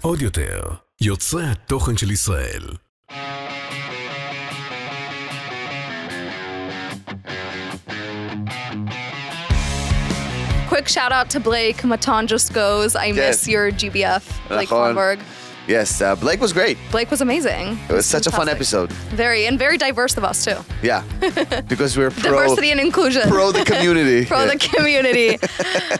עוד יותר, יוצרי התוכן של ישראל. Quick shout out to Blake. Matan just goes. I miss your GBF, Blake Holmberg. Yes, Blake was great. Blake was amazing. It was such a fun episode. Very diverse of us too. Yeah, because we're diversity and inclusion. Pro the community. The community.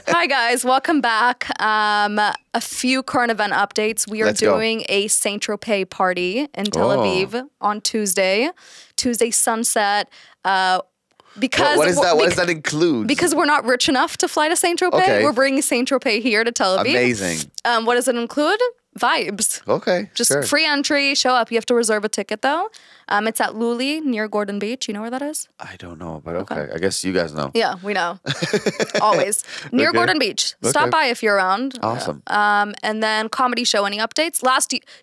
Hi guys, welcome back. A few current event updates. We are doing a Saint Tropez party in Tel Aviv on Tuesday sunset. Because what does that include? Because we're not rich enough to fly to Saint Tropez. We're bringing Saint Tropez here to Tel Aviv. Amazing. What does it include? Vibes. Okay. Just free entry. Show up. You have to reserve a ticket though. It's at Luli near Gordon Beach. You know where that is? I don't know, but okay. I guess you guys know. Yeah, we know. Always. Near Gordon Beach. Stop by if you're around. Awesome. And then comedy show. Any updates?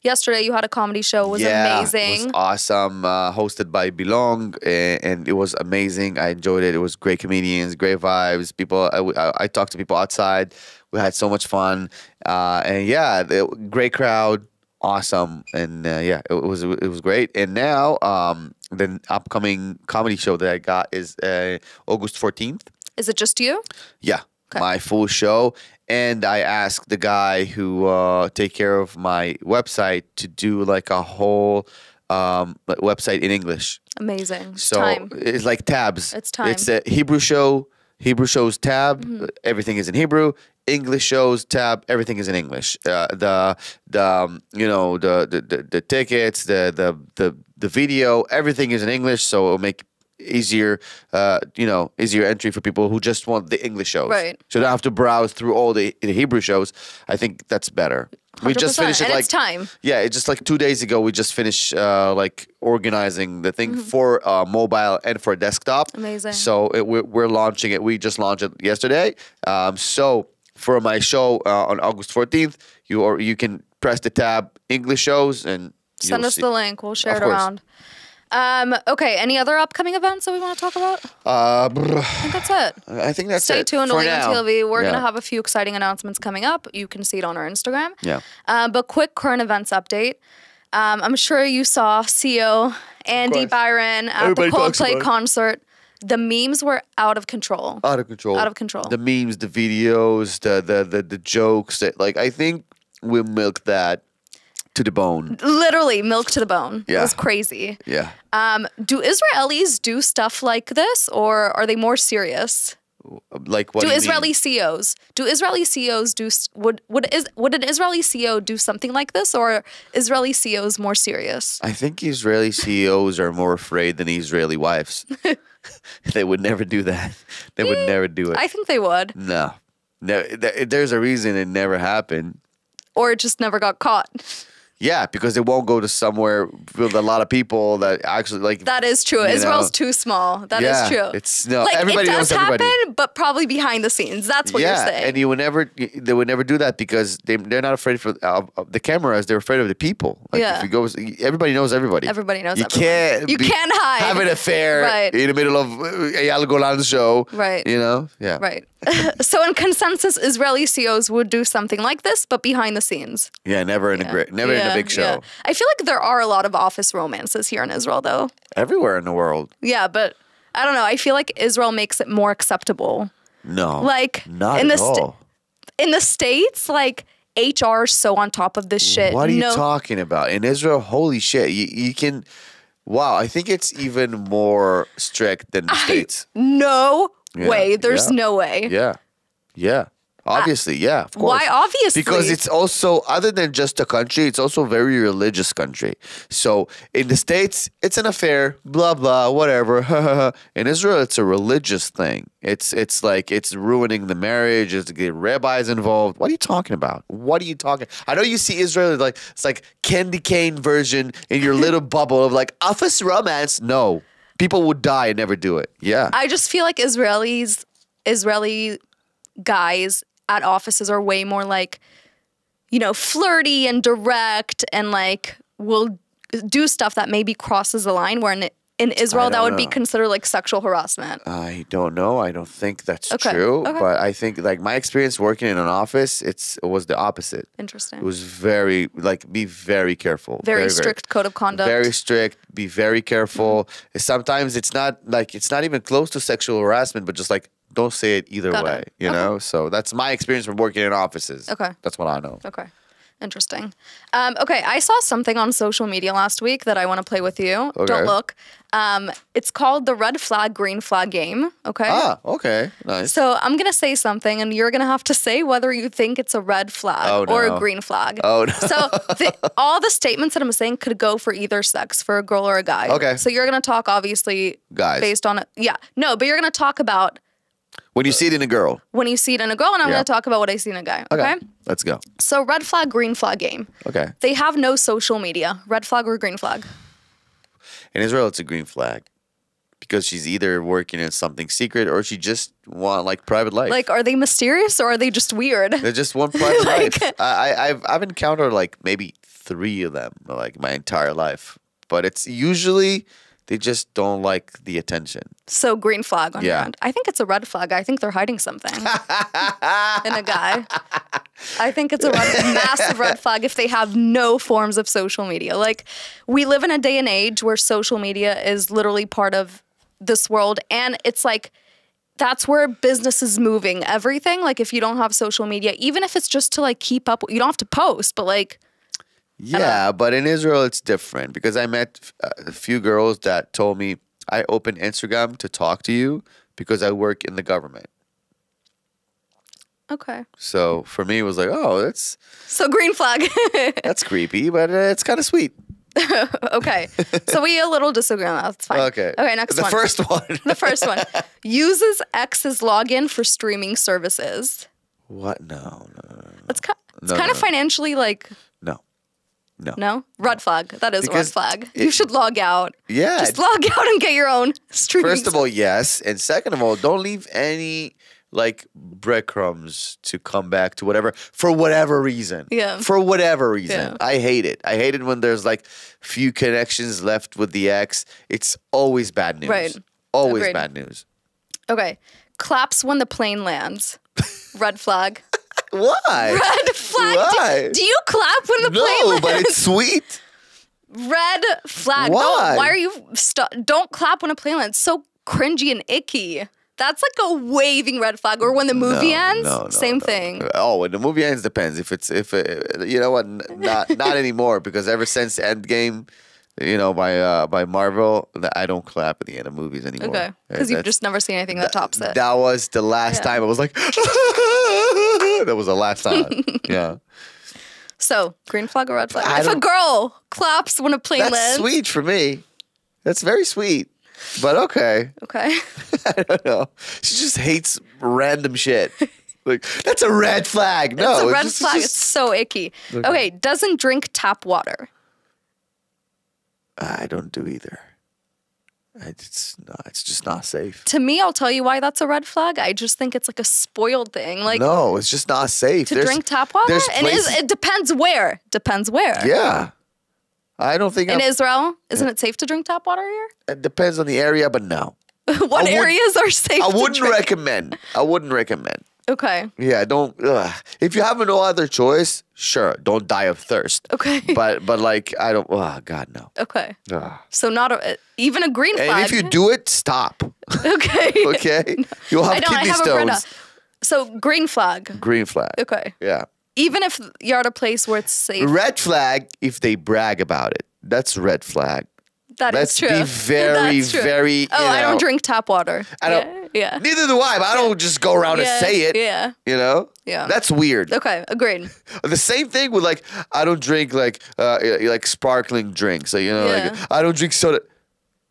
Yesterday you had a comedy show. It was amazing. It was awesome. Hosted by Belong, and it was amazing. I enjoyed it. It was great comedians, great vibes. People. I talked to people outside. We had so much fun. Great crowd. Awesome. And it was great. And now the upcoming comedy show that I got is August 14th. Is it just you? Yeah. Okay. My full show. And I asked the guy who take care of my website to do like a whole website in English. Amazing. So time. It's like tabs. It's time. It's a Hebrew show. Hebrew shows tab. Mm-hmm. Everything is in Hebrew. English shows tab. Everything is in English. The tickets, the video, everything is in English. So it'll make easier entry for people who just want the English shows. Right. So they don't have to browse through all the Hebrew shows. I think that's better. 100%. We just finished it it's time. Yeah, it's just like 2 days ago. We just finished organizing the thing for mobile and for desktop. Amazing. So we're launching it. We just launched it yesterday. So for my show on August 14th, you can press the tab English shows and send us the link. We'll share it around. Okay, any other upcoming events that we want to talk about? I think that's it. I think that's Stay it. tuned to for Olim now. TLV. We're going to have a few exciting announcements coming up. You can see it on our Instagram. Yeah. But quick current events update. I'm sure you saw CEO Andy Byron at the Coldplay concert. The memes were out of control. Out of control. Out of control. The memes, the videos, the jokes. I think we milked that to the bone. Literally milk to the bone. Yeah. It was crazy. Yeah. Do Israelis do stuff like this, or are they more serious? Like what? Do Israeli CEOs would an Israeli CEO do something like this, or are Israeli CEOs more serious? I think Israeli CEOs are more afraid than Israeli wives. They would never do that. They would never do it. I think they would. No. There's a reason it never happened. Or it just never got caught. Yeah, because they won't go to somewhere with a lot of people that actually like. That is true. Israel's too small. That is true. It's everybody knows everybody. It does happen, but probably behind the scenes. That's what you're saying. And they would never do that because they're not afraid of the cameras. They're afraid of the people. Like if you go, everybody knows everybody. Everybody knows. You can't hide. Have an affair in the middle of Eyal Golan's show. Right. Yeah. Right. So in consensus, Israeli CEOs would do something like this, but behind the scenes. Yeah, never in a big show. Yeah. I feel like there are a lot of office romances here in Israel, though. Everywhere in the world. Yeah, but I don't know. I feel like Israel makes it more acceptable. No, not at all. In the States, like HR is so on top of this shit. What are you talking about? In Israel, holy shit, you can. Wow, I think it's even more strict than the States. No way. There's no way. Yeah. Obviously, of course. Why obviously? Because it's also, other than just a country, it's also a very religious country. So in the States, it's an affair, blah, blah, whatever. In Israel, it's a religious thing. It's like, it's ruining the marriage. It's getting rabbis involved. What are you talking about? I know you see Israel, like it's like candy cane version in your little bubble of like office romance. No. People would die and never do it. Yeah. I just feel like Israeli guys at offices are way more like, flirty and direct and like will do stuff that maybe crosses the line, where in Israel that would be know. considered like sexual harassment? I don't know. I don't think that's Okay. true. Okay. But I think like my experience working in an office, it was the opposite. Interesting. It was very like be very careful. Very strict code of conduct. Very strict. Be very careful. Sometimes it's not even close to sexual harassment, but just like don't say it either Got way. it. You Okay. know. So that's my experience from working in offices. Okay. That's what I know. Okay. Interesting. Okay, I saw something on social media last week that I want to play with you. Okay. Don't look. It's called the red flag, green flag game. Okay. Ah, okay, nice. So I'm going to say something and you're going to have to say whether you think it's a red flag or a green flag. Oh, no. So all the statements that I'm saying could go for either sex, for a girl or a guy. Okay. So you're going to talk obviously Guys. based on it. Yeah. No, but you're going to talk about When you see it in a girl. when you see it in a girl and I'm Yeah. going to talk about what I see in a guy. Okay. Let's go. So red flag, green flag game. Okay. They have no social media. Red flag or green flag? In Israel, it's a green flag because she's either working in something secret or she just want like private life. Like, are they mysterious or are they just weird? They just want private Like- life. I've encountered like maybe 3 of them like my entire life, but it's usually they just don't like the attention. So green flag on your Yeah. end. I think it's a red flag. I think they're hiding something in a guy. I think it's a massive red flag if they have no forms of social media. Like, we live in a day and age where social media is literally part of this world, and it's like that's where business is moving. Everything, like if you don't have social media, even if it's just to like keep up, you don't have to post, but like Yeah, but in Israel it's different because I met a few girls that told me I open Instagram to talk to you because I work in the government. okay. So for me, it was like, oh, So green flag. that's creepy, but it's kind of sweet. Okay. So we a little disagree on that. That's fine. Okay. Okay, next the one. first one. The first one. Uses ex's login for streaming services. What? No. It's kind No, of no. financially like No. no? Red flag. That is a red Because flag. You should log out. Yeah. Just log out and get your own streaming. First of all, yes, and second of all, don't leave any like breadcrumbs to come back to whatever for whatever reason. Yeah. For whatever reason. Yeah. I hate it. I hate it when there's like few connections left with the ex. It's always bad news. Right. Always Agreed. bad news. Okay. Claps when the plane lands. Red flag. Why? Red flag. Why? Do you clap when the plane No, lands? but it's sweet. Red flag. Why? No, why are you don't clap when a plane lands? So cringy and icky. That's like a waving red flag. Or when the movie ends, same thing. Oh, when the movie ends, depends. If you know what, not anymore because ever since Endgame, you know, by Marvel, I don't clap at the end of movies anymore. Okay, because you've just never seen anything that tops it. That was the last Yeah. time I was like, that was the last time. Yeah, So green flag or red flag? I If a don't- girl claps when a plane that's lands, sweet for me. That's very sweet. But okay, okay. I don't know. She just hates random shit. Like that's a red flag. No, It's a red just- flag. just- It's so icky. Okay, doesn't drink tap water. I don't do either. It's just not safe. To me, I'll tell you why that's a red flag. I just think it's like a spoiled thing. Like No, it's just not safe. to drink tap water? there's And places- it depends where. Depends where. Yeah, I don't think In I'm- Israel, isn't it safe to drink tap water here? it depends on the area, but no, What areas are safe I to wouldn't drink? recommend. I wouldn't recommend. Okay. Yeah, don't. If you have no other choice, sure, don't die of thirst. Okay. But like I don't. Oh God, no. Okay. Ugh. So not even a green flag. And if you do it, stop. okay. Okay, you'll have I don't. I kidney haven't read stones. that. So green flag. Green flag. Okay. Yeah. Even if you're at a place where it's safe. Red flag if they brag about it. That's red flag. That is Let's true. be very, That's true. very. Oh, you I don't know, drink tap water. I don't. Yeah. Neither do I. But I don't just go around and Yeah, say it. Yeah. You know. Yeah. That's weird. Okay. Agreed. The same thing with like I don't drink like sparkling drinks. Like, you know, Yeah. like I don't drink soda.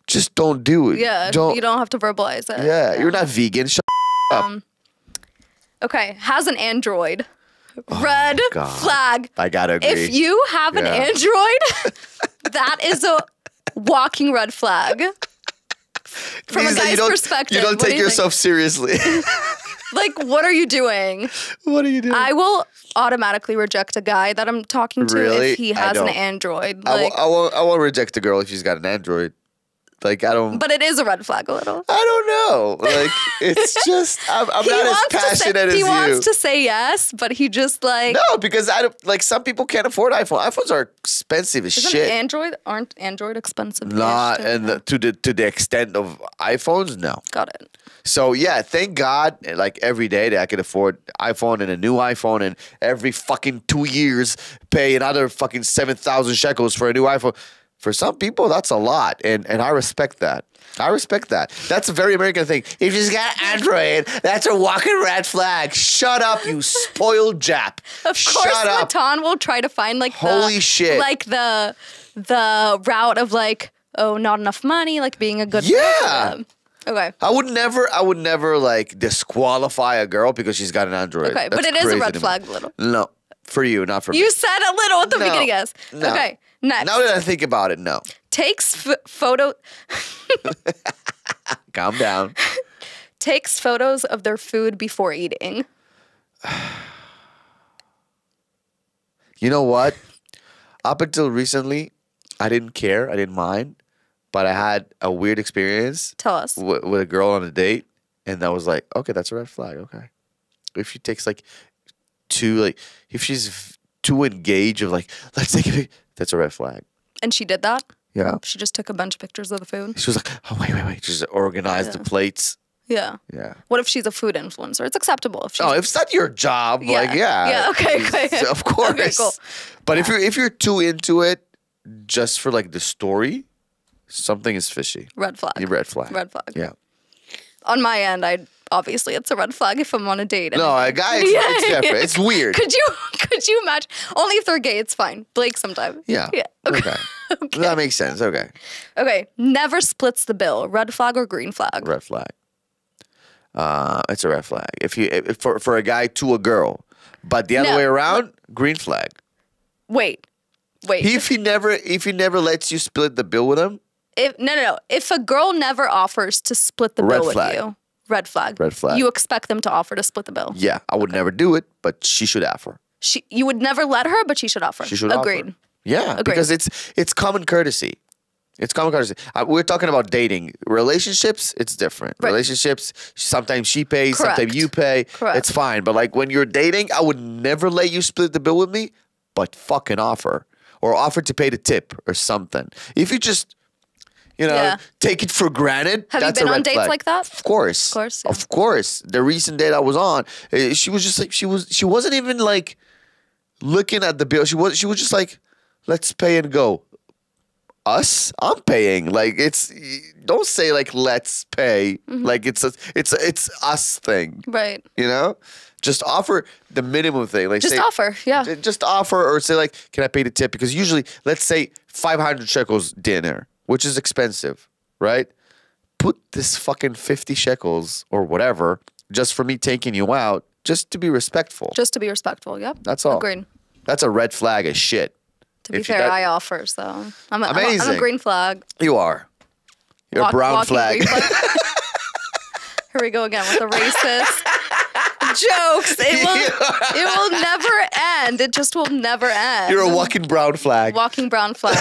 Just don't do it. Yeah. Don't. You don't have to verbalize it. Yeah, you're not vegan. Shut up. Okay. Has an Android. Red Oh, God. flag. I gotta agree. If you have an Yeah. Android, that is a walking red flag. From Means a that guy's you don't, perspective. you don't what do take you yourself seriously. think? Like, what are you doing? What are you doing? I will automatically reject a guy that I'm talking to Really? if he I has an don't. Android. I Like, won't reject a girl if she's got an Android. Like, I don't. But it is a red flag a little. I don't know. Like, it's just I'm not as passionate as you. He wants to say yes, but he just like no, because I don't like some people can't afford iPhone. iPhones are expensive as shit. Aren't Android expensive? Not and to the extent of iPhones, no. Got it. So yeah, thank God, like every day that I could afford iPhone and a new iPhone, and every fucking 2 years pay another fucking 7,000 shekels for a new iPhone. For some people, that's a lot, and I respect that. I respect that. That's a very American thing. If you got Android, that's a walking red flag. Shut up, you spoiled Jap. Of course, Matan will try to find like holy shit, like the route of like, oh, not enough money, like being a good yeah. Okay. I would never like disqualify a girl because she's got an Android. Okay, but it is a red flag, little. No, for you, not for me. You said a little at the beginning, yes. No. Okay, next. Now that I think about it, no. Takes photo. Calm down. Takes photos of their food before eating. You know what? Up until recently, I didn't care. I didn't mind. But I had a weird experience. Tell us. With a girl on a date. And I was like, okay, that's a red flag. Okay. If she takes like if she's too engaged of like, let's take a picture, that's a red flag. And she did that? Yeah. She just took a bunch of pictures of the food? She was like, oh, wait. She just organized the plates. Yeah. Yeah. What if she's a food influencer? It's acceptable. If it's not your job. Yeah. Like, yeah. Yeah, okay. Of course. Okay, cool. But if you're too into it just for like the story, something is fishy. Red flag. Red flag. Red flag. Yeah. On my end, obviously it's a red flag if I'm on a date. No, a guy, it's different. It's weird. Could you imagine? Only if they're gay, it's fine. Blake sometime. Yeah. Okay. Okay. That makes sense. Okay. Okay. Never splits the bill. Red flag or green flag? Red flag. It's a red flag. If for a guy to a girl, but the other way around, green flag. Wait. If he never lets you split the bill with him. No. If a girl never offers to split the bill with you, red flag. Red flag. You expect them to offer to split the bill. Yeah, I would never do it, but she should offer. You would never let her, but she should offer. She should Agreed. offer. Yeah, Agreed. because it's common courtesy. It's common courtesy. We're talking about dating. Relationships, it's different. Right. Relationships, sometimes she pays, sometimes you pay. Correct. It's fine. But like when you're dating, I would never let you split the bill with me, but fucking offer. Or offer to pay the tip or something. If you just, take it for granted, Have that's you been a red on dates flag. like that? Of course. Of course. Yeah. Of course. The recent date I was on, she was just like, she wasn't even like looking at the bill. She was just like, let's pay and go. Us? I'm paying. Like don't say like let's pay. Mm-hmm. Like it's us thing. Right. You know? Just offer the minimum thing. Like just offer, yeah. Just offer or say like, can I pay the tip? Because usually, let's say 500 shekels dinner, which is expensive, right? Put this fucking 50 shekels or whatever just for me taking you out, just to be respectful. Just to be respectful, yep. That's all. Agreed. That's a red flag as shit. To be fair, I offer, so I'm amazing. I'm a green flag. You are. You're a brown flag. Here we go again with the racist jokes. It will never end. It just will never end. You're a walking brown flag. Walking brown flag.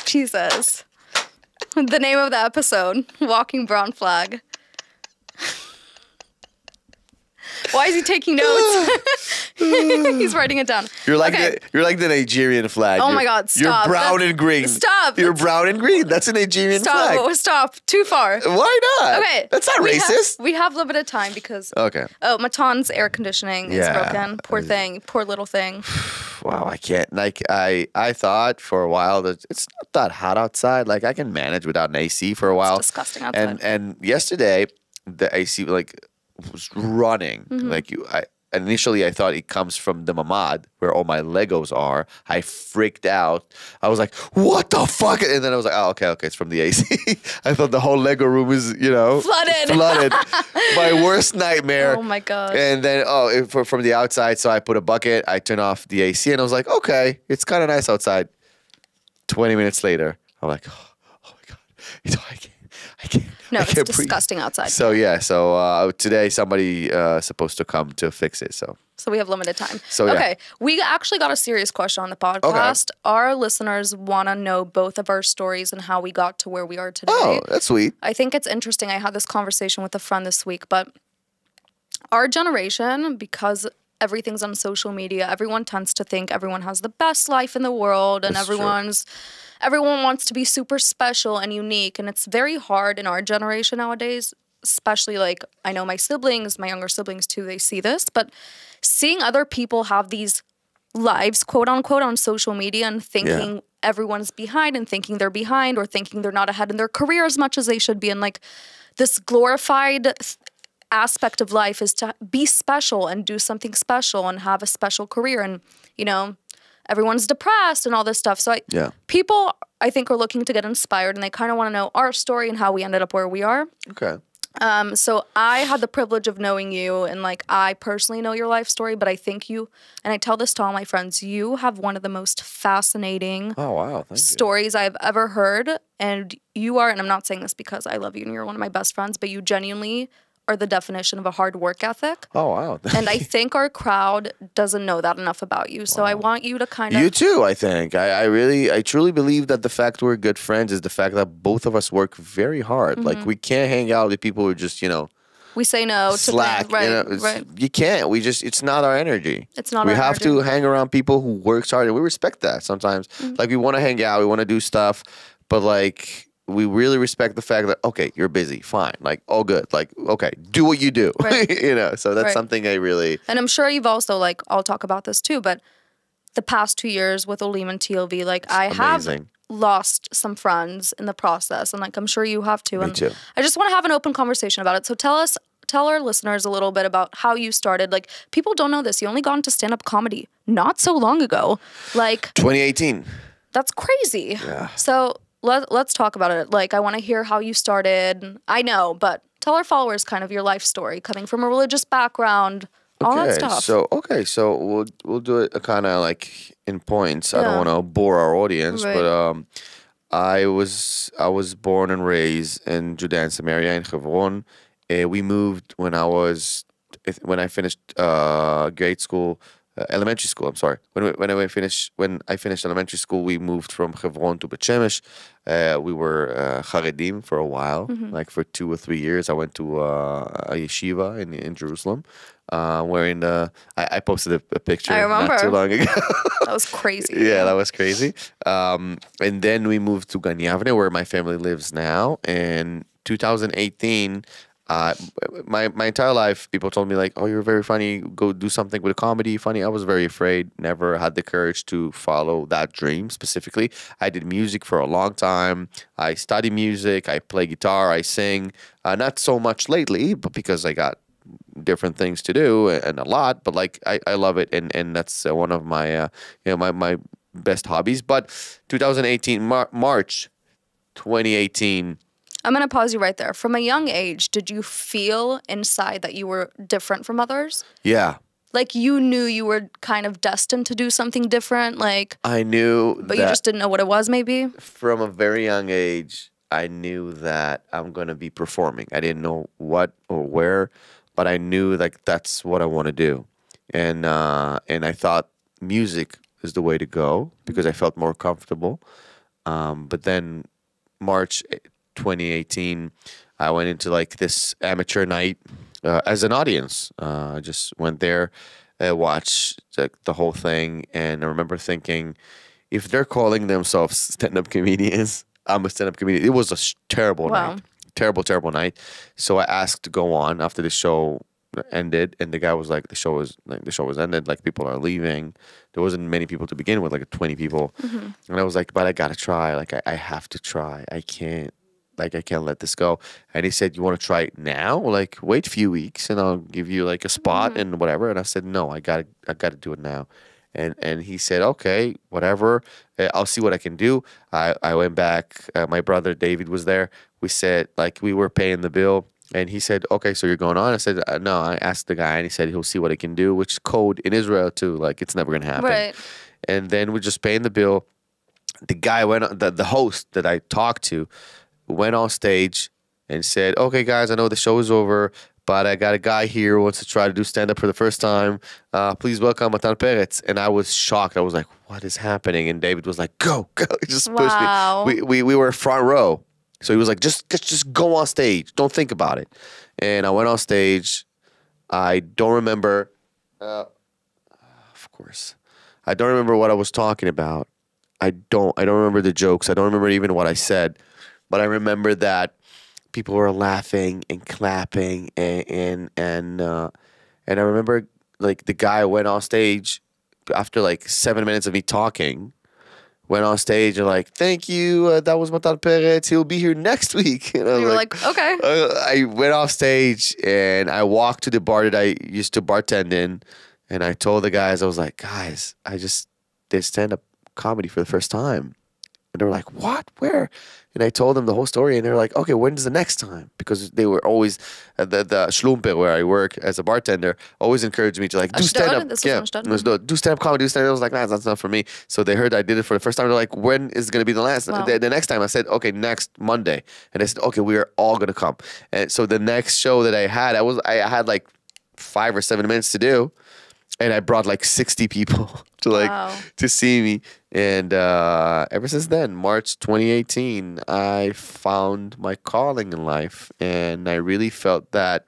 Jesus. The name of the episode, Walking Brown Flag. Why is he taking notes? He's writing it down. You're like the Nigerian flag. Oh my God! Stop. You're brown and green. Stop. You're brown and green. That's a Nigerian flag. Stop. Too far. Why not? Okay. That's not racist. We have limited time because. Okay. Oh, Matan's air conditioning is broken. Poor thing. Poor little thing. Wow, I can't. Like I thought for a while that it's not that hot outside. Like I can manage without an AC for a while. It's disgusting outside. And yesterday the AC was running. Mm-hmm. Initially, I thought it comes from the mamad where all my Legos are. I freaked out. I was like, what the fuck? And then I was like, oh, okay, it's from the AC. I thought the whole Lego room is, flooded. My worst nightmare. Oh, my God. And then, from the outside, so I put a bucket. I turned off the AC, and I was like, okay, it's kind of nice outside. 20 minutes later, I'm like, oh my God. I can't. No, I it's can't breathe. disgusting outside. So today somebody supposed to come to fix it. So we have limited time. So, yeah. Okay, we actually got a serious question on the podcast. Our listeners want to know both of our stories and how we got to where we are today. Oh, that's sweet. I think it's interesting. I had this conversation with a friend this week, but our generation, because everything's on social media, everyone tends to think everyone has the best life in the world, and everyone wants to be super special and unique, and it's very hard in our generation nowadays, especially like I know my siblings, my younger siblings too, they see this, but seeing other people have these lives, quote unquote, on social media and thinking everyone's behind and thinking they're behind or thinking they're not ahead in their career as much as they should be, and like this glorified aspect of life is to be special and do something special and have a special career, and you know everyone's depressed and all this stuff. So people I think are looking to get inspired, and they kind of want to know our story and how we ended up where we are. Okay. So I had the privilege of knowing you, and like I personally know your life story, but I think you, and I tell this to all my friends, you have one of the most fascinating stories I've ever heard, and you are, and I'm not saying this because I love you and you're one of my best friends, but you genuinely are the definition of a hard work ethic. Oh, wow. And I think our crowd doesn't know that enough about you. So I want you to kind of... You too, I think. I truly believe that the fact we're good friends is the fact that both of us work very hard. Like, we can't hang out with people who are just, we say no slack, to things. Right. You can't. It's not our energy. It's not we our have energy. to hang around people who works hard, and we respect that sometimes. Like, we want to hang out, we want to do stuff, but like... we really respect the fact that, okay, you're busy, fine, like, all good, like, okay, do what you do, right. So that's something I really... And I'm sure you've also, like, I'll talk about this too, but the past 2 years with Olim and TLV, like, I have lost some friends in the process, and like, I'm sure you have too. Me and too. I just want to have an open conversation about it. So tell our listeners a little bit about how you started. Like, people don't know this. You only got into stand-up comedy not so long ago. Like... 2018. That's crazy. Yeah. So... Let's talk about it. Like, I want to hear how you started. I know, but tell our followers kind of your life story, coming from a religious background, all that stuff. So we'll do it kind of like in points. I don't want to bore our audience, but I was born and raised in Judea and Samaria in Hebron. We moved when I finished grade school. Elementary school. I'm sorry. When I finished elementary school, we moved from Hebron to Bet Shemesh. We were Haredim for a while, like for 2 or 3 years. I went to a yeshiva in Jerusalem, wherein I posted a picture not too long ago. That was crazy. Yeah, that was crazy. And then we moved to Gan Yavne, where my family lives now. In 2018. My entire life, people told me like, "Oh, you're very funny. Go do something with a comedy, funny." I was very afraid. Never had the courage to follow that dream specifically. I did music for a long time. I study music. I play guitar. I sing. Not so much lately, but because I got different things to do and a lot. But like, I love it, and that's one of my my best hobbies. But 2018 March 2018. I'm going to pause you right there. From a young age, did you feel inside that you were different from others? Yeah. Like you knew you were kind of destined to do something different? Like I knew but you just didn't know what it was maybe? From a very young age, I knew that I'm going to be performing. I didn't know what or where, but I knew like that's what I want to do. And I thought music is the way to go because I felt more comfortable. But then March 2018, I went into like this amateur night as an audience. I just went there, watched like the whole thing, and I remember thinking, if they're calling themselves stand-up comedians, I'm a stand-up comedian. It was a terrible night, terrible night. So I asked to go on after the show ended, and the guy was like, the show was ended, like people are leaving. There wasn't many people to begin with, like 20 people, and I was like, but I gotta try. Like I have to try. I can't let this go. And he said, you want to try it now? Like, wait a few weeks and I'll give you like a spot and whatever. And I said, no, I gotta do it now. And he said, okay, whatever. I'll see what I can do. I went back. My brother David was there. We said, like, we were paying the bill. And he said, okay, so you're going on? I said, no. I asked the guy, and he said he'll see what he can do, which is code in Israel too. Like, it's never going to happen. Right. And then we're just paying the bill. The guy went, the host that I talked to, went on stage and said, okay, guys, I know the show is over, but I got a guy here who wants to try to do stand-up for the first time. Please welcome Matan Peretz. And I was shocked. I was like, what is happening? And David was like, go. He just pushed me. We were front row. So he was like, just go on stage. Don't think about it. And I went on stage. I don't remember. Of course. I don't remember what I was talking about. I don't remember the jokes. I don't remember even what I said. But I remember that people were laughing and clapping and I remember like the guy went on stage after like 7 minutes of me talking, went on stage and like, thank you, that was Matan Peretz, he'll be here next week. And I was you were like, okay. I went off stage and I walked to the bar that I used to bartend in, and I told the guys, I was like, guys, I just did stand-up comedy for the first time. And they were like, what? Where? And I told them the whole story, and they were like, okay, when's the next time? Because they were always, the Schlumper, where I work as a bartender, always encouraged me to like, do stand-up. Do stand-up comedy, do stand-up. I was like, nah, that's not for me. So they heard I did it for the first time. They're like, when is it going to be the last? Wow. The next time I said, okay, next Monday. And they said, okay, we are all going to come. And so the next show that I had, I had like 5 or 7 minutes to do. And I brought like 60 people to see me. And ever since then, March 2018, I found my calling in life. And I really felt that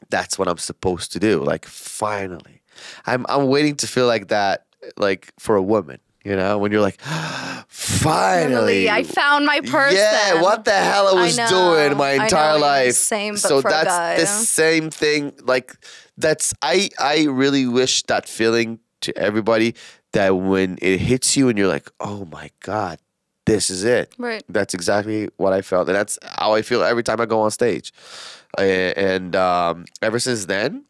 that's what I'm supposed to do. Like, finally. I'm waiting to feel like that, like, for a woman. You know, when you're like, finally, I found my person. Yeah, what the hell I was doing my entire life. Same, but so for that's a guy. The same thing. Like, I really wish that feeling to everybody, that when it hits you and you're like, oh my God, this is it. Right. That's exactly what I felt. And that's how I feel every time I go on stage. And ever since then,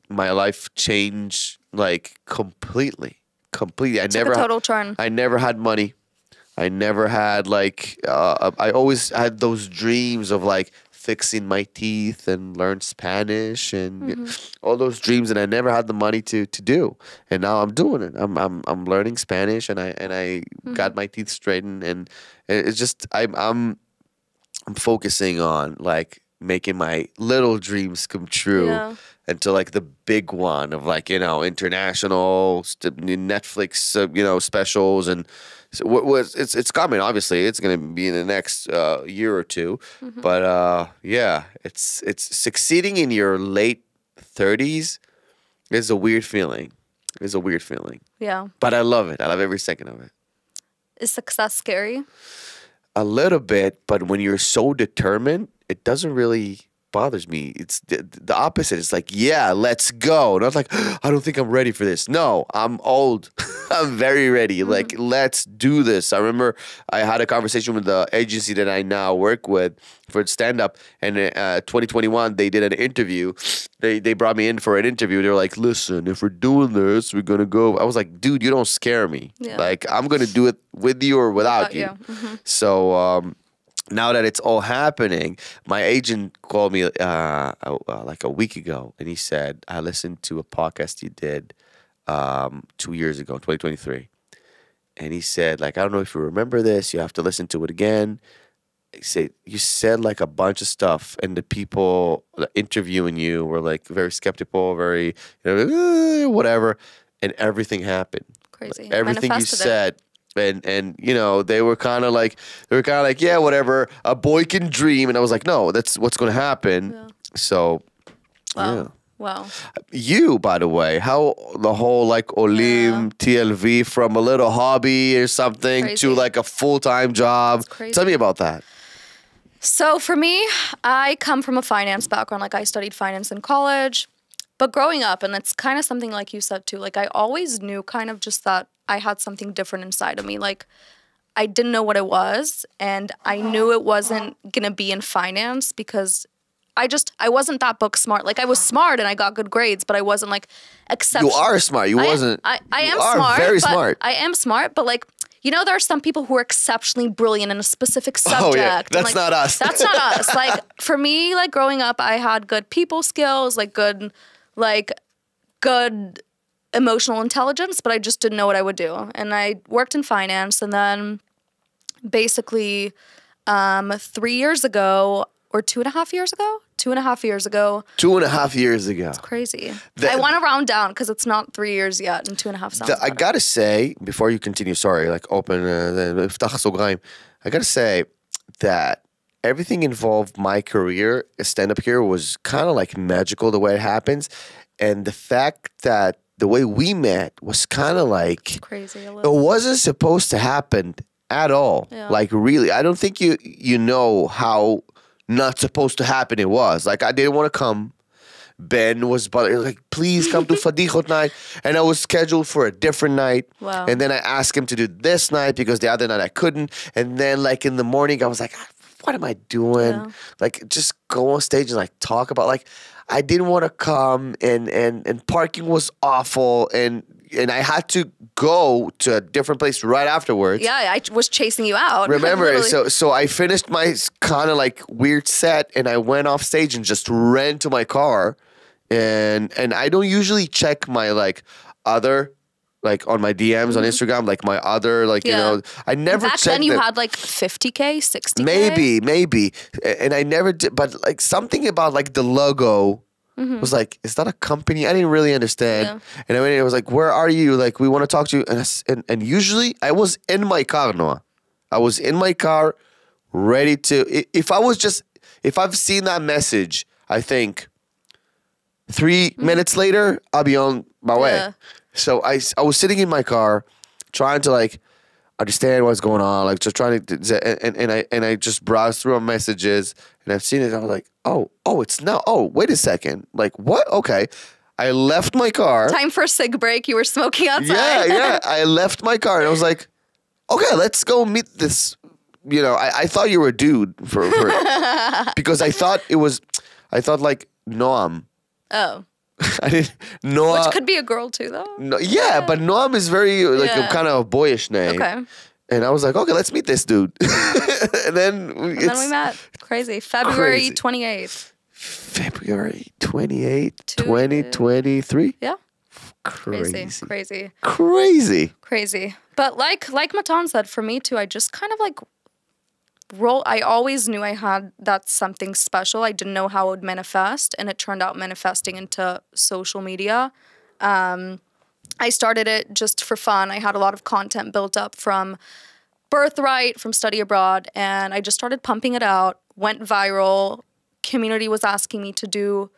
my life changed like completely. I never a total turn. I never had money. I never had like I always had those dreams of like fixing my teeth and learn Spanish and all those dreams, and I never had the money to do. And now I'm doing it. I'm learning Spanish, and I got my teeth straightened, and it's just I'm focusing on like making my little dreams come true. Yeah. Until like the big one of like, you know, international Netflix, you know, specials. And so it's coming, obviously. It's going to be in the next year or two. But yeah, it's succeeding in your late 30s is a weird feeling. It's a weird feeling. Yeah. But I love it. I love every second of it. Is success scary? A little bit, but when you're so determined, it doesn't really bothers me. It's the opposite. It's like, yeah, let's go. And I was like, I don't think I'm ready for this. No, I'm old. I'm very ready. Like, let's do this. I remember I had a conversation with the agency that I now work with for stand-up, and in 2021 they did an interview. They brought me in for an interview. They were like, listen, if we're doing this, we're gonna go. I was like, dude, you don't scare me. Yeah. Like, I'm gonna do it with you or without you. So now that it's all happening, my agent called me like a week ago, and he said, I listened to a podcast you did 2 years ago, 2023. And he said, like, I don't know if you remember this. You have to listen to it again. He said, you said like a bunch of stuff, and the people interviewing you were like very skeptical, very, you know, whatever. And everything happened. Crazy. Like, everything you said. And you know, they were kind of like, yeah, whatever, a boy can dream. And I was like, no, that's what's going to happen. Yeah. So, wow. Yeah. Wow. You, by the way, how the whole like Olim, TLV, from a little hobby or something to like a full-time job. Tell me about that. So for me, I come from a finance background. Like, I studied finance in college. But growing up, and it's kind of something like you said too, like, I always knew kind of just that I had something different inside of me. Like, I didn't know what it was, and I knew it wasn't going to be in finance because I wasn't that book smart. Like, I was smart and I got good grades, but I wasn't like exceptional. You are smart. You wasn't. I am smart. Very smart. I am smart, but like, you know, there are some people who are exceptionally brilliant in a specific subject. Oh, yeah. That's not us. That's not us. Like, for me, like, growing up, I had good people skills, like good emotional intelligence, but I just didn't know what I would do. And I worked in finance, and then basically 3 years ago, or 2.5 years ago. 2.5 years ago. 2.5 years ago. It's crazy. I want to round down because it's not 3 years yet, and 2.5 sounds I gotta say, before you continue, sorry, like open, I gotta say that everything involved my career, stand-up career, was kind of like magical the way it happens. And the fact that the way we met was kind of like, it's crazy. It wasn't supposed to happen at all. Yeah. Like really, I don't think you know how not supposed to happen it was. Like I didn't want to come. Ben was like, please come to Fadichot night. And I was scheduled for a different night. Wow. And then I asked him to do this night because the other night I couldn't. And then like in the morning, I was like, what am I doing? Yeah. Like just go on stage and like talk about like, I didn't want to come and parking was awful. And I had to go to a different place right afterwards. Yeah, I was chasing you out. Remember, so I finished my kind of like weird set and I went off stage and just ran to my car. And I don't usually check my like other like on my DMs on Instagram, like my other like you know I never back checked then you them. had like 50K, 60K. Maybe and I never did, but like something about like the logo was like, is that a company? I didn't really understand. And I mean, it was like, where are you? Like, we want to talk to you. And usually I was in my car, Noah. I was in my car ready to, if I've seen that message, I think 3 minutes later, I'll be on my way. So I was sitting in my car trying to like understand what's going on, like just trying to, and I just browsed through my messages and I've seen it. I was like, oh, it's now. Oh, wait a second. Like what? Okay. I left my car. Time for a cig break. You were smoking outside. Yeah. I left my car and I was like, okay, let's go meet this. You know, I thought you were a dude for because I thought like Noam. Oh. I didn't Noah. Which could be a girl too, though. No, yeah, but Noam is very like a kind of a boyish name. Okay. And I was like, okay, let's meet this dude. and then we met. Crazy. February 28th. February 28th, 2023. Yeah. Crazy. Crazy. But like Matan said, for me too, I just kind of like I always knew I had that something special. I didn't know how it would manifest, and it turned out manifesting into social media. I started it just for fun. I had a lot of content built up from Birthright, from Study Abroad, and I just started pumping it out, went viral. Community was asking me to do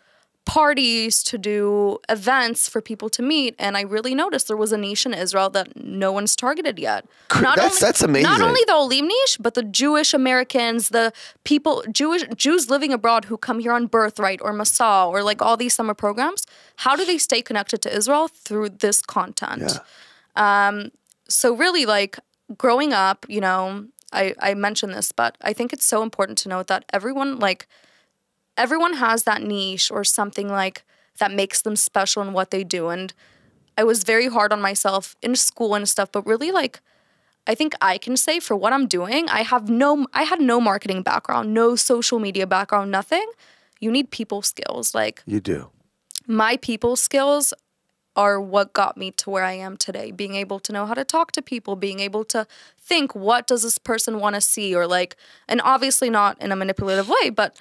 parties, to do events for people to meet, and I really noticed there was a niche in Israel that no one's targeted yet. That's amazing. Not only the Olim niche, but the Jewish Americans, the people, Jews living abroad who come here on Birthright or Masa or like all these summer programs. How do they stay connected to Israel? Through this content. Yeah. So really, like growing up, you know, I mentioned this, but I think it's so important to note that everyone has that niche or something like that makes them special in what they do. And I was very hard on myself in school and stuff, but really like, I think I can say for what I'm doing, I had no marketing background, no social media background, nothing. You need people skills. Like you do. My people skills are what got me to where I am today. Being able to know how to talk to people, being able to think, what does this person want to see? Or like, and obviously not in a manipulative way, but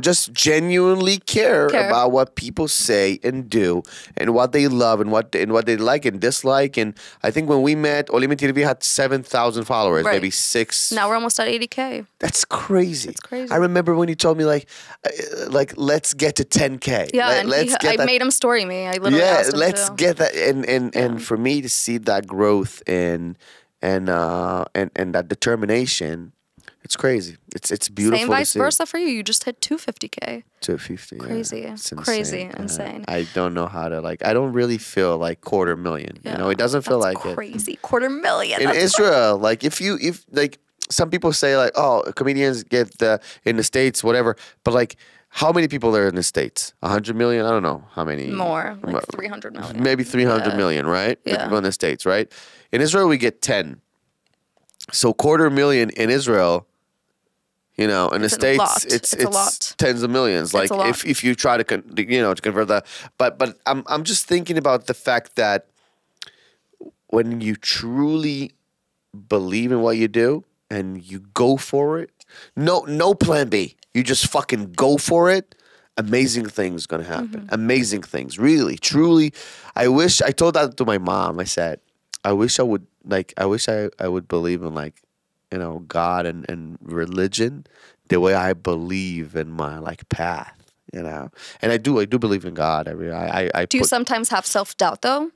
just genuinely care about what people say and do and what they love and what they like and dislike. And I think when we met, Olim TLV had 7,000 followers, maybe 6. Now we're almost at 80K. That's crazy. It's crazy. I remember when you told me like let's get to 10K. Yeah, I made him story me. I literally asked him let's get that. And for me to see that growth and that determination. It's crazy. It's beautiful. Same vice versa for you. You just hit 250K. 250. Crazy. Yeah. It's crazy. Insane. I don't know how to I don't really feel like 250,000. Yeah. You know, it doesn't feel like crazy. It. 250,000. In Israel, like if like some people say like, oh, comedians get in the States, whatever, but like how many people are in the States? 100 million? I don't know how many. More, like 300 million. Maybe 300 million, right? Yeah. People in the States, right? In Israel, we get 10. So 250,000 in Israel. You know, in the States, it's tens of millions. Like if you try to to convert that, but I'm just thinking about the fact that when you truly believe in what you do and you go for it, no plan B. you just fucking go for it, amazing things gonna happen. Amazing things, really, truly. I told that to my mom. I said, I wish I would believe in like, you know, God and religion the way I believe in my like path, you know. And I do believe in God. Do you sometimes have self-doubt though?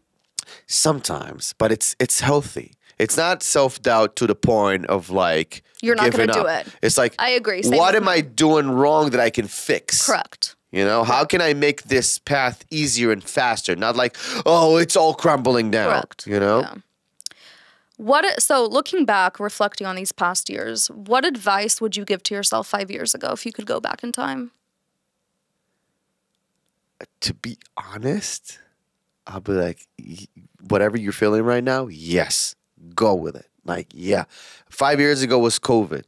Sometimes, but it's healthy. It's not self-doubt to the point of like you're not going to do up. it. It's like, I agree. What am I doing wrong that I can fix? Correct. You know, how can I make this path easier and faster? Not like, oh, it's all crumbling down. Correct. You know? Yeah. So looking back, reflecting on these past years, what advice would you give to yourself 5 years ago if you could go back in time? To be honest, I'll be like, whatever you're feeling right now, yes, go with it. Like, yeah. 5 years ago was COVID.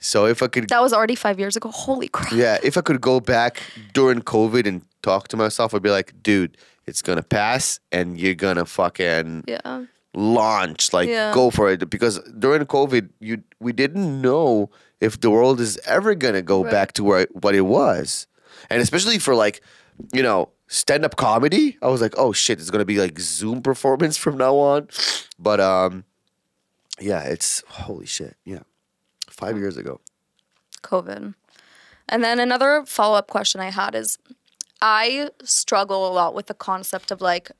So if I could... That was already 5 years ago. Holy crap. Yeah, if I could go back during COVID and talk to myself, I'd be like, dude, it's going to pass and you're going to fucking launch. Like, go for it. Because during COVID, we didn't know if the world is ever going to go back to what it was. And especially for like, you know, stand-up comedy, I was like, oh shit, it's going to be like Zoom performance from now on. But yeah, it's holy shit. Yeah. 5 years ago. COVID. And then another follow-up question I had is, I struggle a lot with the concept of like,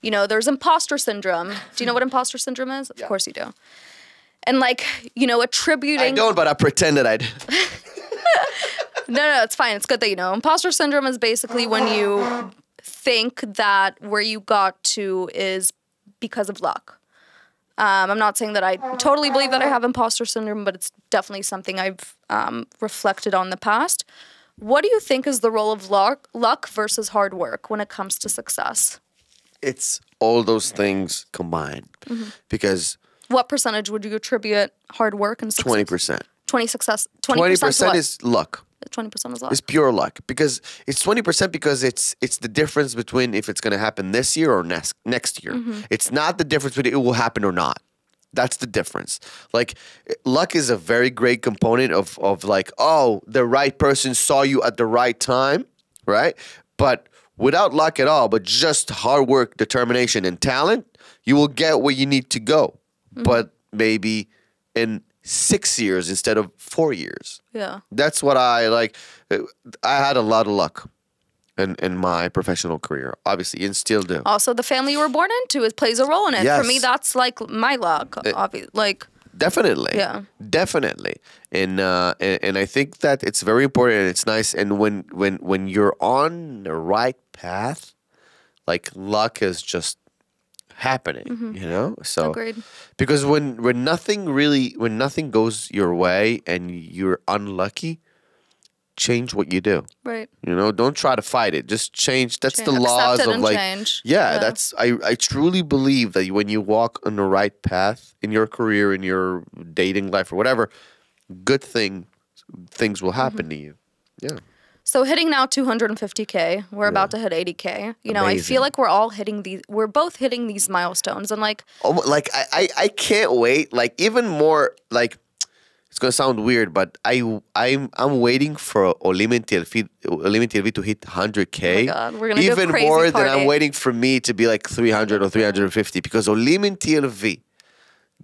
you know, there's imposter syndrome. Do you know what imposter syndrome is? Of course you do. And like, you know, attributing... I don't, but I pretended I did. No, it's fine. It's good that you know. Imposter syndrome is basically when you think that where you got to is because of luck. I'm not saying that I totally believe that I have imposter syndrome, but it's definitely something I've reflected on in the past. What do you think is the role of luck versus hard work when it comes to success? It's all those things combined. Because... What percentage would you attribute hard work and success? 20%. 20% is luck. 20% is luck. It's pure luck. Because it's 20% because it's the difference between if it's going to happen this year or next year. It's not the difference between it will happen or not. That's the difference. Like, luck is a very great component of like, oh, the right person saw you at the right time, right? But without luck at all, but just hard work, determination, and talent, you will get where you need to go. But maybe in 6 years instead of 4 years. Yeah. That's what I like. I had a lot of luck in my professional career, obviously, and still do. Also, the family you were born into plays a role in it. Yes. For me, that's like my luck. Like, definitely. Yeah. Definitely. And I think that it's very important and it's nice. And when you're on the right path, like luck is just happening, you know? So agreed. Because when nothing goes your way and you're unlucky, change what you do. Right. You know, don't try to fight it. Just change. That's the Accept laws it of and like change. Yeah, that's I truly believe that when you walk on the right path in your career, in your dating life or whatever, good things will happen to you. Yeah. So hitting now 250K, we're about to hit 80K. You know, I feel like we're both hitting these milestones and like I can't wait. Like even more like it's gonna sound weird, but I'm waiting for Olim and TLV to hit 100K. Oh my God, we're gonna even go crazy more party. than I'm waiting for me to be like 300 or 350 because Olim and TLV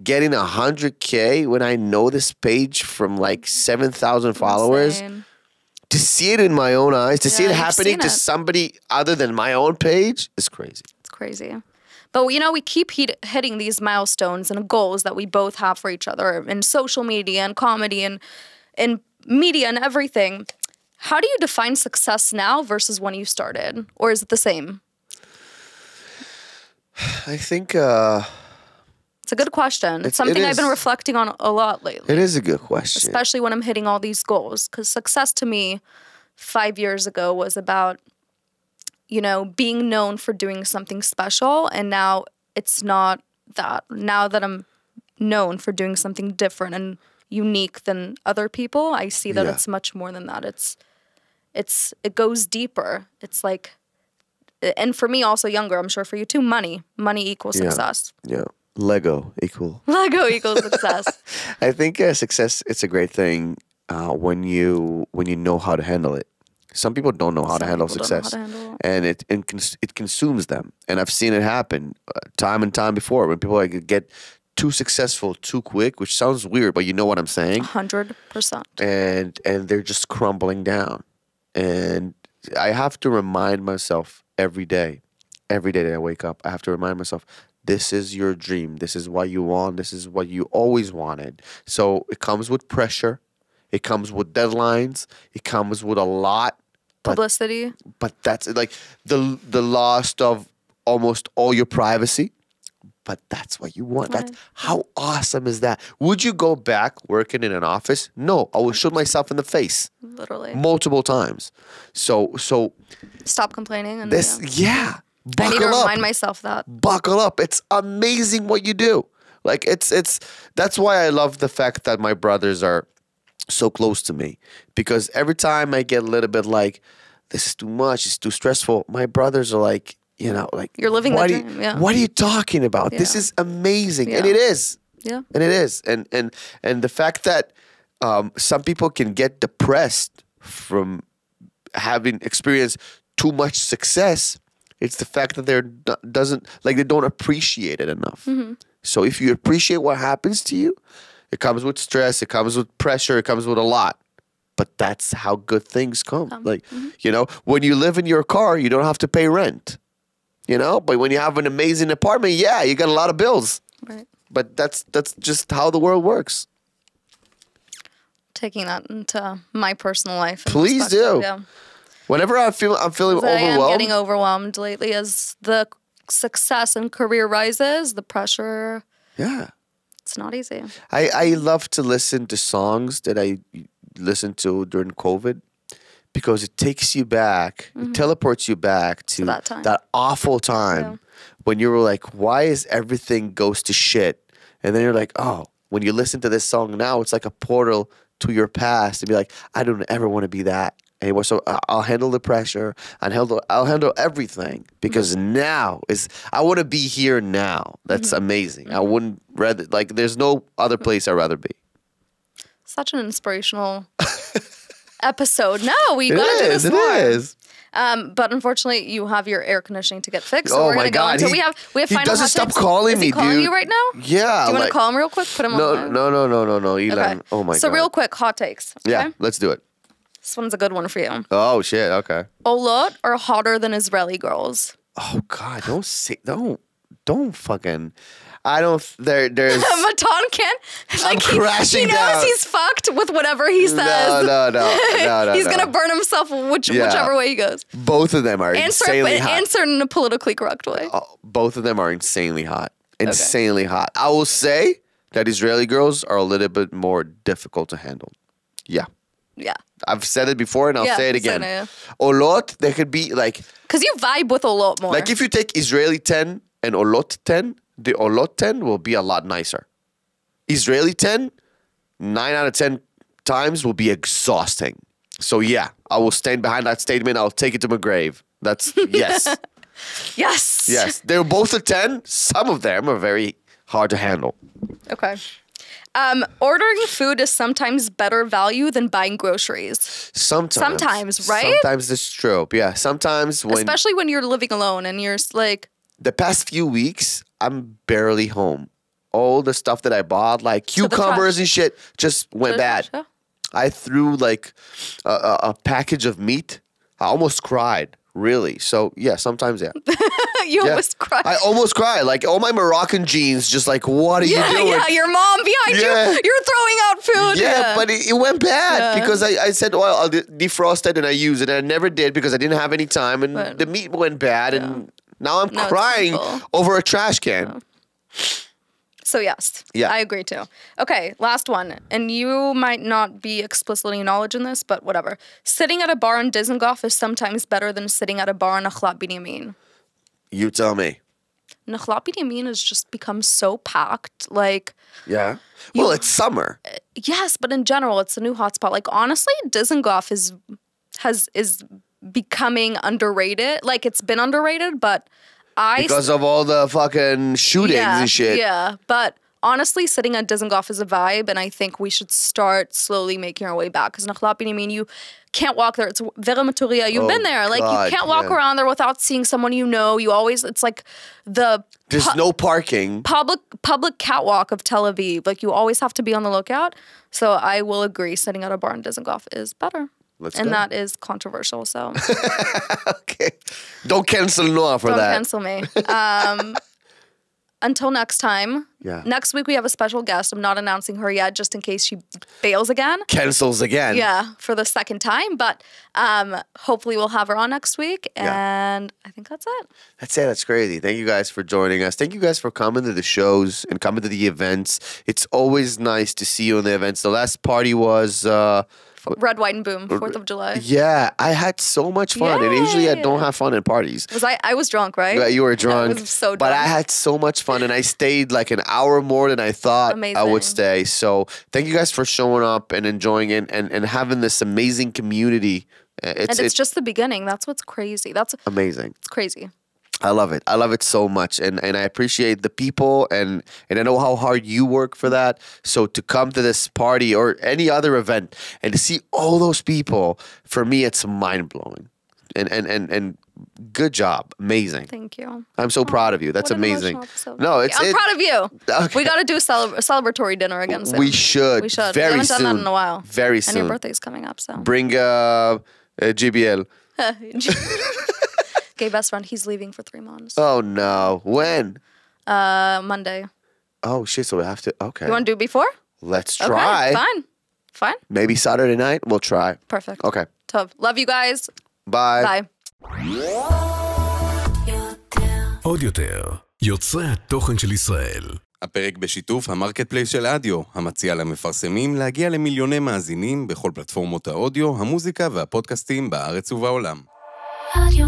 getting 100K when I know this page from like 7,000 followers. Insane. To see it in my own eyes, to see it you've happening seen to it. somebody other than my own page is crazy. It's crazy. But, you know, we keep hitting these milestones and goals that we both have for each other in social media and comedy and in media and everything. How do you define success now versus when you started? Or is it the same? I think... It's a good question. It's something I've been reflecting on a lot lately. It is a good question. Especially when I'm hitting all these goals. Because success to me 5 years ago was about, you know, being known for doing something special. And now it's not that. Now that I'm known for doing something different and unique than other people, I see that it's much more than that. It goes deeper. It's like, and for me also younger, I'm sure for you too, money. Money equals success. Yeah. Lego equals success. I think success, it's a great thing. when you know how to handle it. Some people don't know how to handle success, and it consumes them. And I've seen it happen time and time before when people like get too successful too quick, which sounds weird, but you know what I'm saying. 100%. And they're just crumbling down. And I have to remind myself every day that I wake up, I have to remind myself, this is your dream. This is what you want. This is what you always wanted. So it comes with pressure. It comes with deadlines. It comes with a lot. Publicity. But that's like the loss of almost all your privacy. But that's what you want. Right. That's how awesome is that? Would you go back working in an office? No, I would shoot myself in the face. Literally. Multiple times. So stop complaining. And this, yeah. I need to remind myself that. Buckle up. It's amazing what you do. Like it's that's why I love the fact that my brothers are so close to me, because every time I get a little bit like, this is too much, it's too stressful, my brothers are like, you know, like, you're living the dream. Yeah. What are you talking about? Yeah. This is amazing. Yeah. And it is. Yeah. And it is. And the fact that some people can get depressed from having experienced too much success, it's the fact that they don't appreciate it enough. Mm-hmm. So if you appreciate what happens to you, it comes with stress, it comes with pressure, it comes with a lot. But that's how good things come. Like, you know, when you live in your car, you don't have to pay rent. You know, but when you have an amazing apartment, yeah, you got a lot of bills. Right. But that's just how the world works. Taking that into my personal life. Please do. Yeah. Whenever I'm feeling overwhelmed. I am getting overwhelmed lately as the success and career rises, the pressure. Yeah. It's not easy. I love to listen to songs that I listened to during COVID, because it takes you back, it teleports you back to that awful time when you were like, why is everything goes to shit? And then you're like, oh, when you listen to this song now, it's like a portal to your past to be like, I don't ever want to be that anymore. So I'll handle the pressure, and I'll handle everything, because now I want to be here now. That's amazing. I wouldn't rather, like, there's no other place I'd rather be. Such an inspirational episode. No, we got to do this more. It is. But unfortunately, you have your air conditioning to get fixed. So Oh we're my gonna go God, into we have he final doesn't hot stop takes. calling Is me, he calling dude. you right now? Yeah. Do you want like, to call him real quick? Put him on. No, Elon. Okay. Oh my God. So real quick, hot takes. Okay? Yeah, let's do it. This one's a good one for you. Oh shit. Okay. Olot are hotter than Israeli girls. Oh God, don't fucking. I don't. There's. Matan can't. Like crashing he knows down. he's fucked with whatever he says. No. He's gonna burn himself whichever way he goes. Both of them are insanely hot. Answer in a politically correct way. Both of them are insanely hot. Insanely hot. I will say that Israeli girls are a little bit more difficult to handle. Yeah. Yeah. I've said it before and I'll say it again. Olot, they could be like. Because you vibe with Olot more. Like if you take Israeli 10 and Olot 10, the Olot 10 will be a lot nicer. Israeli 10, 9 out of 10 times will be exhausting. So yeah, I will stand behind that statement. I'll take it to my grave. That's yes. Yes. Yes. They're both a 10. Some of them are very hard to handle. Okay. Ordering food is sometimes better value than buying groceries. Sometimes, right? Sometimes it's true. Yeah. Sometimes especially when you're living alone and you're like. The past few weeks, I'm barely home. All the stuff that I bought, like cucumbers and shit, just went bad. Yeah. I threw like a package of meat. I almost cried. Really. So yeah, sometimes yeah. You almost cried. I almost cried. Like all my Moroccan jeans, just like, what are you doing? Yeah, your mom behind you. You're throwing out food. Yeah, but it went bad because I said, well, I'll defrost it and I use it. And I never did because I didn't have any time. And the meat went bad. And now I'm crying over a trash can. Yeah. So yes, yeah, I agree too. Okay, last one. And you might not be explicitly acknowledging this, but whatever. Sitting at a bar in Dizengoff is sometimes better than sitting at a bar in Nachlat Binyamin. You tell me. Nachlat Binyamin has just become so packed. Like, yeah. Well, it's summer. Yes, but in general, it's a new hotspot. Like, honestly, Dizengoff is becoming underrated. Like, it's been underrated, but because of all the fucking shootings and shit. Yeah, but honestly, sitting at Dizengoff is a vibe, and I think we should start slowly making our way back. Because Nachlat Binyamin, you can't walk there. It's Vera Maturia. You've been there. Like, you can't walk around there without seeing someone you know. You always, it's like there's no parking. Public catwalk of Tel Aviv. Like, you always have to be on the lookout. So I will agree, sitting at a bar in Dizengoff is better. Let's go. That is controversial, so. Okay. Don't cancel Noah for that. Don't cancel me. Until next time. Yeah. Next week we have a special guest. I'm not announcing her yet, just in case she bails again. Cancels again. Yeah, for the second time. But hopefully we'll have her on next week. And I think that's it. That's it. That's crazy. Thank you guys for joining us. Thank you guys for coming to the shows and coming to the events. It's always nice to see you in the events. The last party was... Red, White, and Boom, 4th of July. Yeah, I had so much fun. Yay. And usually I don't have fun in parties. I was drunk, right? Yeah, you were drunk. I was so drunk. But I had so much fun, and I stayed like an hour more than I thought I would stay. So thank you guys for showing up and enjoying it and having this amazing community. It's just the beginning. That's what's crazy. That's amazing. It's crazy. I love it. I love it so much. And I appreciate the people and I know how hard you work for that. So to come to this party or any other event and to see all those people, for me, it's mind-blowing. And good job. Amazing. Thank you. I'm so proud of you. That's amazing. No, I'm proud of you. Okay. We got to do a celebratory dinner again soon. We should. We should. Very we haven't soon. done that in a while. Very soon. And your birthday's coming up, so. Bring GBL. Gay best friend, he's leaving for 3 months. Oh no. When? Monday. Oh shit, so we have to, okay. You want to do it before? Let's try. Okay, fine. Maybe Saturday night, we'll try. Perfect. Okay. Tov. Love you guys. Bye. Bye. עוד יותר, יוצרי התוכן של ישראל. הפרק בשיתוף המרקט פלייס של אדיו, המציע למפרסמים להגיע למיליוני מאזינים בכל פלטפורמות האודיו, המוזיקה והפודקאסטים בארץ ובעולם. רדיו